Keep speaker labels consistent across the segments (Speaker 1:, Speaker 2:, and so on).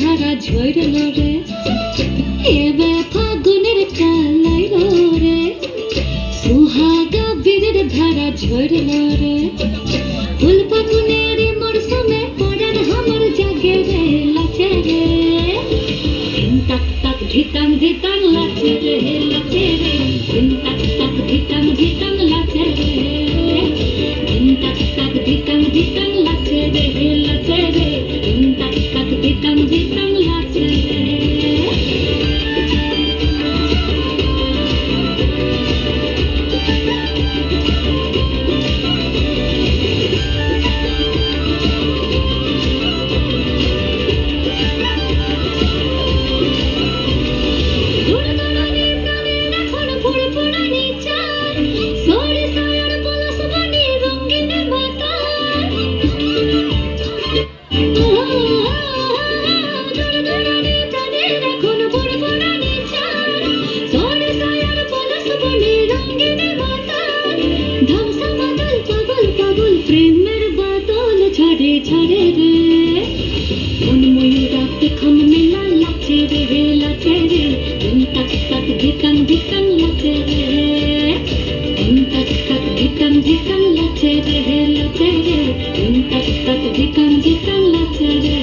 Speaker 1: ধারা ঝরল রে, এবে ফাগুনের কালাইল রে, সুহাগা বীরের ধারা ঝরল রে, ফুল ফাগুনের মরশুমে পরার হামর জাগে রে লাচে রে, ধিন তাক তাক ধিতাং ধিতাং লাচে রে লাচে রে, ধিন তাক তাক ধিতাং ধিতাং লাচে রে, ধিন তাক তাক ধিতাং ধিতাং লাচে রে লাচে রে, ধিন তাক তাক ধিতাং ধিতাং লাচে রে। প্রেমের বাদল ঝরে ঝরে রে, মনময়ূর রাতে খাম মেলা লাচে রে লাচে রে, ধিন তাক তাক ধিতাং ধিতাং লাচে রে, ধিন তাক তাক ধিতাং ধিতাং লাচে রে লাচে রে, ধিন তাক তাক ধিতাং ধিতাং লাচে রে।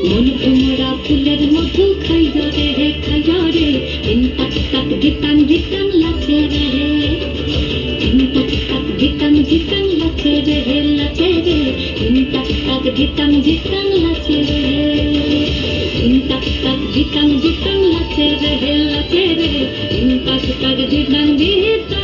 Speaker 1: মন ভোমরা ফুলের মধু খাইয়া রে খাইয়া রে, ধিন তাক তাক ধিতাং ধিতাং লাচে রে, ধিন তাক তাক ধিতাং ধিতাং লাচে রে লাচে রে, ধিন তাক তাক ধিতাং ধিতাং লাচে রে, ধিন তাক তাক ধিতাং ধিতাং লাচে রে লাচে রে, ধিন তাক তাক ধিতাং ধিতাং